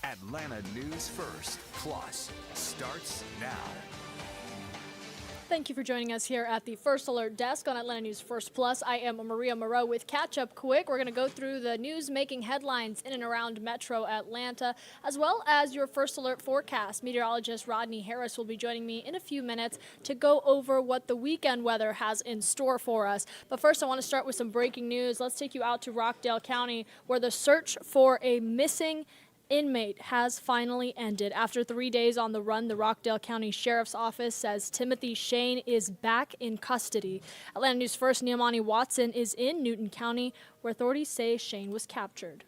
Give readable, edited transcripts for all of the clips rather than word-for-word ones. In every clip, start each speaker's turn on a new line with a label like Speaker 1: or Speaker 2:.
Speaker 1: Atlanta News First Plus starts now.
Speaker 2: Thank you for joining us here at the First Alert Desk on Atlanta News First Plus. I am Mariya Murrow with Catch Up Quick. We're going to go through the news-making headlines in and around Metro Atlanta, as well as your First Alert forecast. Meteorologist Rodney Harris will be joining me in a few minutes to go over what the weekend weather has in store for us. But first, I want to start with some breaking news. Let's take you out to Rockdale County, where the search for a missing inmate has finally ended. After 3 days on the run, the Rockdale County Sheriff's Office says Timothy Shane is back in custody. Atlanta News First Neamani Watson is in Newton County, where authorities say Shane was captured.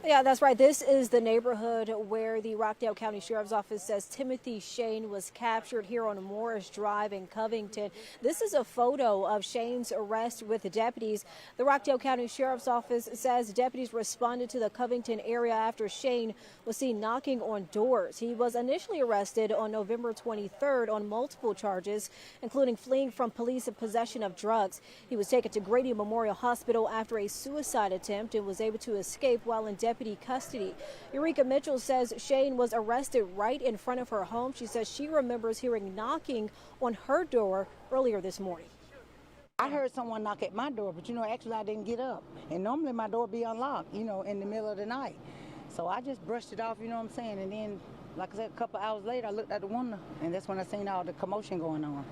Speaker 3: Yeah, that's right. This is the neighborhood where the Rockdale County Sheriff's Office says Timothy Shane was captured here on Morris Drive in Covington. This is a photo of Shane's arrest with the deputies. The Rockdale County Sheriff's Office says deputies responded to the Covington area after Shane was seen knocking on doors. He was initially arrested on November 23rd on multiple charges, including fleeing from police and possession of drugs. He was taken to Grady Memorial Hospital after a suicide attempt and was able to escape while in deputy custody. Eureka Mitchell says Shane was arrested right in front of her home. She says she remembers hearing knocking on her door earlier this morning.
Speaker 4: I heard someone knock at my door, but actually I didn't get up. And normally my door be unlocked, in the middle of the night. So I just brushed it off, you know what I'm saying? And then, like I said, a couple hours later, I looked at the window, and that's when I seen all the commotion going on.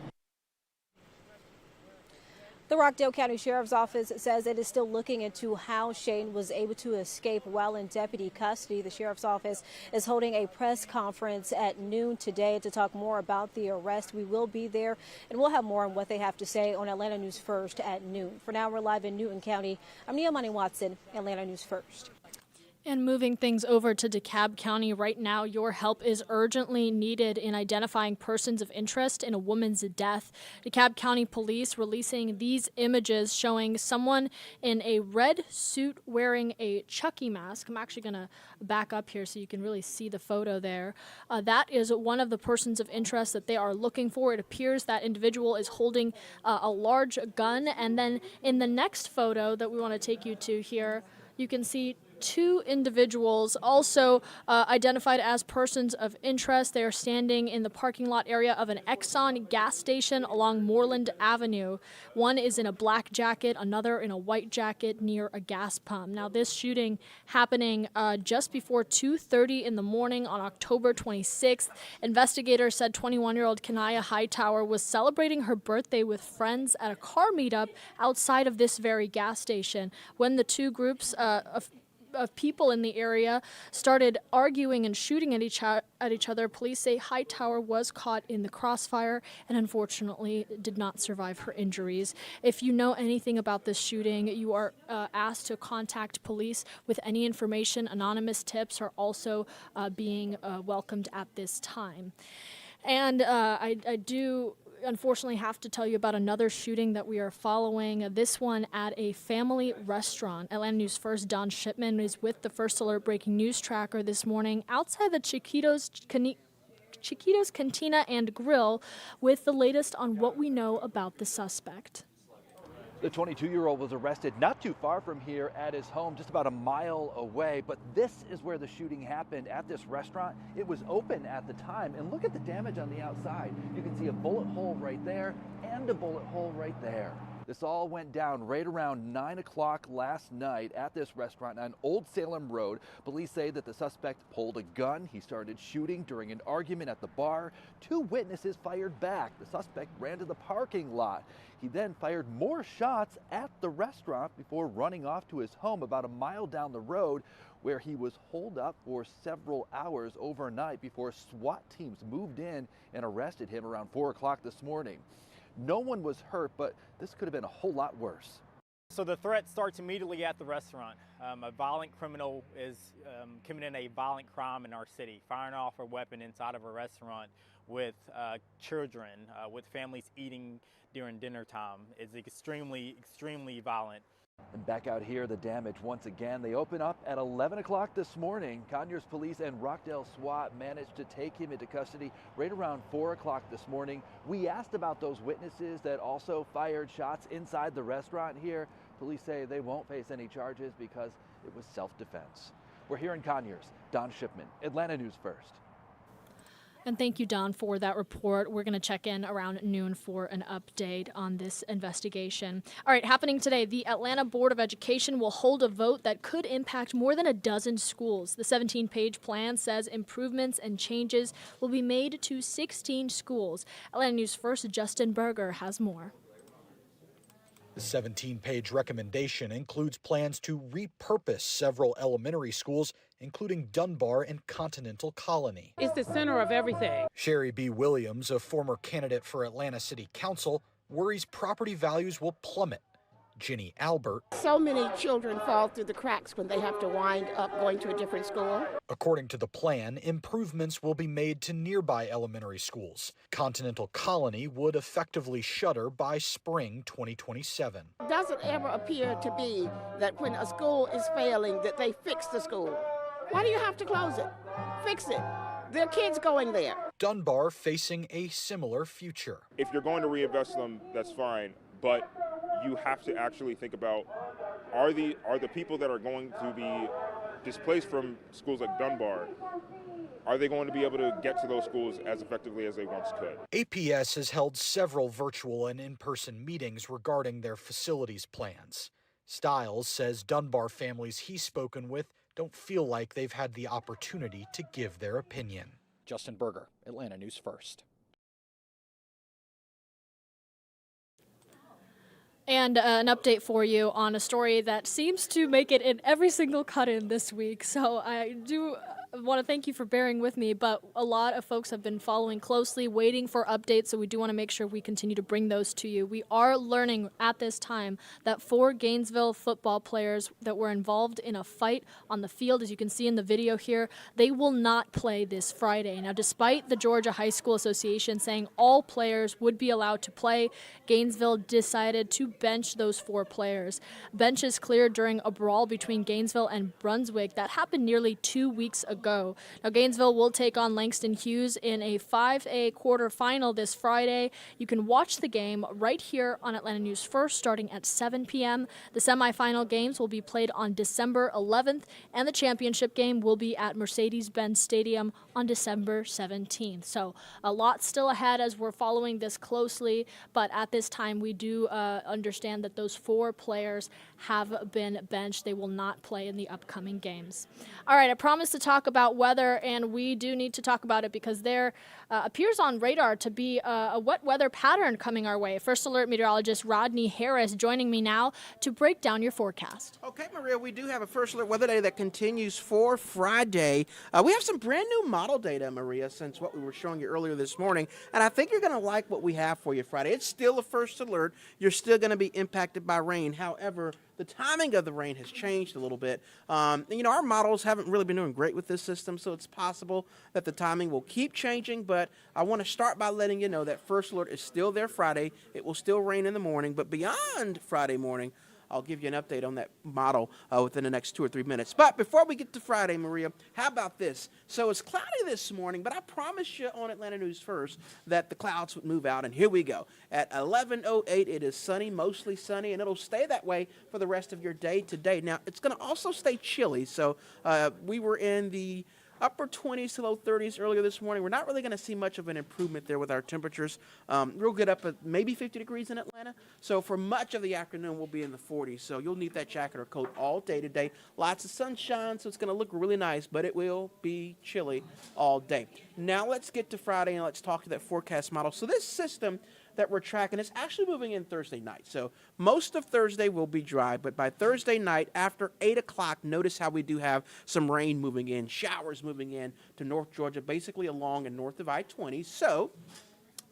Speaker 3: The Rockdale County Sheriff's Office says it is still looking into how Shane was able to escape while in deputy custody. The Sheriff's Office is holding a press conference at noon today to talk more about the arrest. We will be there, and we'll have more on what they have to say on Atlanta News First at noon. For now, we're live in Newton County. I'm Neamani Watson, Atlanta News First.
Speaker 2: And moving things over to DeKalb County right now, your help is urgently needed in identifying persons of interest in a woman's death. DeKalb County Police releasing these images showing someone in a red suit wearing a Chucky mask. I'm actually going to back up here so you can really see the photo there. That is one of the persons of interest that they are looking for. It appears that individual is holding a large gun. And then in the next photo that we want to take you to here, you can see two individuals also identified as persons of interest. They are standing in the parking lot area of an Exxon gas station along Moreland Avenue. One is in a black jacket, another in a white jacket near a gas pump. Now, this shooting happening just before 2:30 in the morning on October 26th. Investigators said 21-year-old Kenaya Hightower was celebrating her birthday with friends at a car meetup outside of this very gas station when the two groups of people in the area started arguing and shooting at each other. Police say Hightower was caught in the crossfire and unfortunately did not survive her injuries. If you know anything about this shooting, you are asked to contact police with any information. Anonymous tips are also being welcomed at this time. And I do unfortunately have to tell you about another shooting that we are following, this one at a family restaurant. Atlanta News First Don Shipman is with the First Alert Breaking News Tracker this morning outside the Chiquitos Cantina and Grill with the latest on what we know about the suspect.
Speaker 5: The 22-year-old was arrested not too far from here at his home, just about a mile away. But this is where the shooting happened, at this restaurant. It was open at the time, and look at the damage on the outside. You can see a bullet hole right there and a bullet hole right there. This all went down right around 9 o'clock last night at this restaurant on Old Salem Road. Police say that the suspect pulled a gun. He started shooting during an argument at the bar. Two witnesses fired back. The suspect ran to the parking lot. He then fired more shots at the restaurant before running off to his home about a mile down the road, where he was holed up for several hours overnight before SWAT teams moved in and arrested him around 4 o'clock this morning. No one was hurt, but this could have been a whole lot worse.
Speaker 6: So the threat starts immediately at the restaurant. A violent criminal is committing a violent crime in our city, firing off a weapon inside of a restaurant with children, with families eating during dinner time. It's extremely, extremely violent.
Speaker 5: And back out here, the damage once again. They open up at 11 o'clock this morning. Conyers Police and Rockdale SWAT managed to take him into custody right around 4 o'clock this morning. We asked about those witnesses that also fired shots inside the restaurant here. Police say they won't face any charges because it was self-defense. We're here in Conyers. Don Shipman, Atlanta News First.
Speaker 2: And thank you, Don, for that report. We're going to check in around noon for an update on this investigation. All right, happening today, the Atlanta Board of Education will hold a vote that could impact more than a dozen schools. The 17-page plan says improvements and changes will be made to 16 schools. Atlanta News First, Justin Berger has more.
Speaker 7: The 17-page recommendation includes plans to repurpose several elementary schools, including Dunbar and Continental Colony.
Speaker 8: It's the center of everything.
Speaker 7: Sherry B. Williams, a former candidate for Atlanta City Council, worries property values will plummet. Ginny Albert.
Speaker 8: So many children fall through the cracks when they have to wind up going to a different school.
Speaker 7: According to the plan, improvements will be made to nearby elementary schools. Continental Colony would effectively shutter by spring 2027.
Speaker 8: Does it ever appear to be that when a school is failing that they fix the school? Why do you have to close it? Fix it. There are kids going there.
Speaker 7: Dunbar facing a similar future.
Speaker 9: If you're going to reinvest them, that's fine, but you have to actually think about, are the people that are going to be displaced from schools like Dunbar, are they going to be able to get to those schools as effectively as they once could?
Speaker 7: APS has held several virtual and in-person meetings regarding their facilities plans. Stiles says Dunbar families he's spoken with don't feel like they've had the opportunity to give their opinion. Justin Berger, Atlanta News First.
Speaker 2: And an update for you on a story that seems to make it in every single cut-in this week. So I do want to thank you for bearing with me, but a lot of folks have been following closely, waiting for updates, so we do want to make sure we continue to bring those to you. We are learning at this time that 4 Gainesville football players that were involved in a fight on the field, as you can see in the video here, they will not play this Friday. Now, despite the Georgia High School Association saying all players would be allowed to play, Gainesville decided to bench those 4 players. Benches cleared during a brawl between Gainesville and Brunswick that happened nearly 2 weeks ago. Now, Gainesville will take on Langston Hughes in a 5A quarterfinal this Friday. You can watch the game right here on Atlanta News First starting at 7 p.m. The semifinal games will be played on December 11th, and the championship game will be at Mercedes-Benz Stadium on December 17th. So a lot still ahead as we're following this closely, but at this time we do understand that those 4 players have been benched. They will not play in the upcoming games. All right, I promised to talk about weather, and we do need to talk about it because there appears on radar to be a wet weather pattern coming our way. First Alert Meteorologist Rodney Harris joining me now to break down your forecast.
Speaker 10: Okay, Mariya, we do have a First Alert weather data that continues for Friday. We have some brand new model data, Mariya, since what we were showing you earlier this morning, and I think you're going to like what we have for you Friday. It's still a First Alert. You're still going to be impacted by rain. However, the timing of the rain has changed a little bit. Our models haven't really been doing great with this system, so it's possible that the timing will keep changing, but I want to start by letting you know that First Alert is still there Friday. It will still rain in the morning, but beyond Friday morning, I'll give you an update on that model within the next 2 or 3 minutes. But before we get to Friday, Mariya, how about this? So it's cloudy this morning, but I promised you on Atlanta News First that the clouds would move out, and here we go. At 11:08, it is sunny, mostly sunny, and it'll stay that way for the rest of your day today. Now, it's going to also stay chilly, so we were in the upper 20s to low 30s earlier this morning. We're not really going to see much of an improvement there with our temperatures. We'll get up at maybe 50 degrees in Atlanta. So for much of the afternoon, we'll be in the 40s. So you'll need that jacket or coat all day today. Lots of sunshine, so it's going to look really nice, but it will be chilly all day. Now let's get to Friday and let's talk to that forecast model. So this system that we're tracking is actually moving in Thursday night. So most of Thursday will be dry, but by Thursday night after 8 o'clock, notice how we do have some rain moving in, showers moving in to North Georgia, basically along and north of I-20. So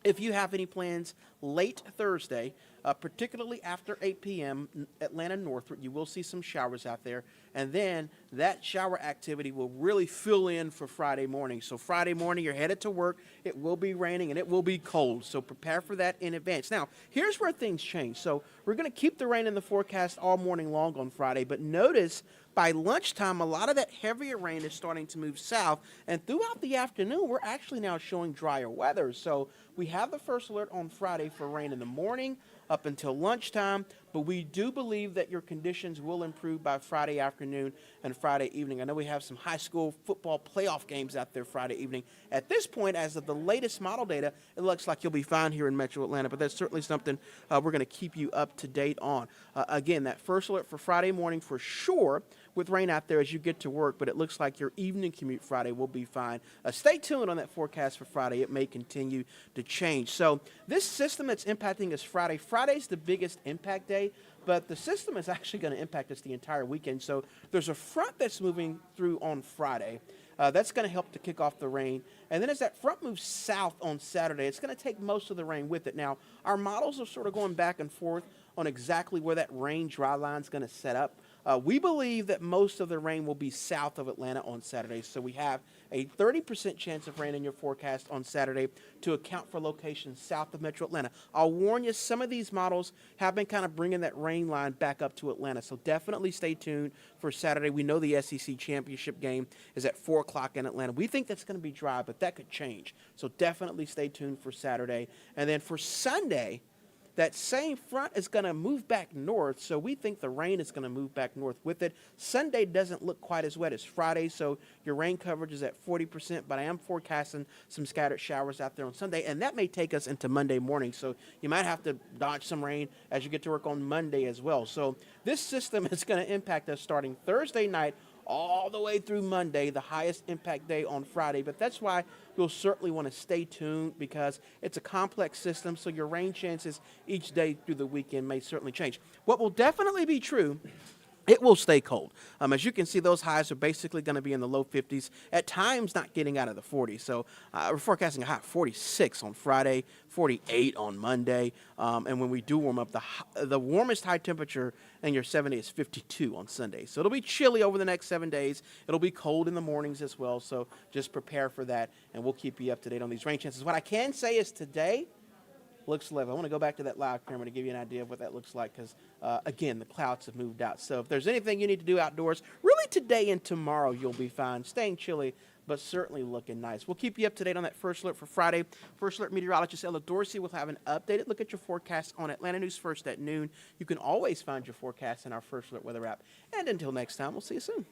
Speaker 10: if you have any plans late Thursday, particularly after 8 p.m., Atlanta northward, you will see some showers out there. And then that shower activity will really fill in for Friday morning. So Friday morning, you're headed to work. It will be raining and it will be cold. So prepare for that in advance. Now, here's where things change. So we're going to keep the rain in the forecast all morning long on Friday. But notice by lunchtime, a lot of that heavier rain is starting to move south. And throughout the afternoon, we're actually now showing drier weather. So we have the First Alert on Friday for rain in the morning up until lunchtime. but we do believe that your conditions will improve by Friday afternoon and Friday evening. I know we have some high school football playoff games out there Friday evening. At this point, as of the latest model data, it looks like you'll be fine here in Metro Atlanta, but that's certainly something we're going to keep you up to date on. Again, that first alert for Friday morning for sure, with rain out there as you get to work, but it looks like your evening commute Friday will be fine. Stay tuned on that forecast for Friday. It may continue to change. So this system that's impacting us Friday, Friday's the biggest impact day, but the system is actually going to impact us the entire weekend. So there's a front that's moving through on Friday. That's going to help to kick off the rain. And then as that front moves south on Saturday, it's going to take most of the rain with it. Now, our models are sort of going back and forth on exactly where that rain dry line is going to set up. We believe that most of the rain will be south of Atlanta on Saturday, so we have a 30% chance of rain in your forecast on Saturday to account for locations south of Metro Atlanta. I'll warn you, some of these models have been kind of bringing that rain line back up to Atlanta, so definitely stay tuned for Saturday. We know the SEC championship game is at 4 o'clock in Atlanta. We think that's going to be dry, but that could change, so definitely stay tuned for Saturday. And then for Sunday, that same front is going to move back north, so we think the rain is going to move back north with it. Sunday doesn't look quite as wet as Friday, so your rain coverage is at 40%, but I am forecasting some scattered showers out there on Sunday, and that may take us into Monday morning, so you might have to dodge some rain as you get to work on Monday as well. So this system is going to impact us starting Thursday night all the way through Monday, the highest impact day on Friday. But that's why you'll certainly want to stay tuned, because it's a complex system, so your rain chances each day through the weekend may certainly change. What will definitely be true, it will stay cold. As you can see, those highs are basically going to be in the low 50s, at times not getting out of the 40s. So we're forecasting a high of 46 on Friday, 48 on Monday. And when we do warm up, the warmest high temperature in your 70 is 52 on Sunday. So it'll be chilly over the next 7 days. It'll be cold in the mornings as well. So just prepare for that, and we'll keep you up to date on these rain chances. What I can say is today looks level. I want to go back to that live camera to give you an idea of what that looks like, because, again, the clouds have moved out. So if there's anything you need to do outdoors, really today and tomorrow you'll be fine. Staying chilly, but certainly looking nice. We'll keep you up to date on that first alert for Friday. First alert meteorologist Ella Dorsey will have an updated look at your forecast on Atlanta News First at noon. You can always find your forecast in our First Alert weather app. And until next time, we'll see you soon.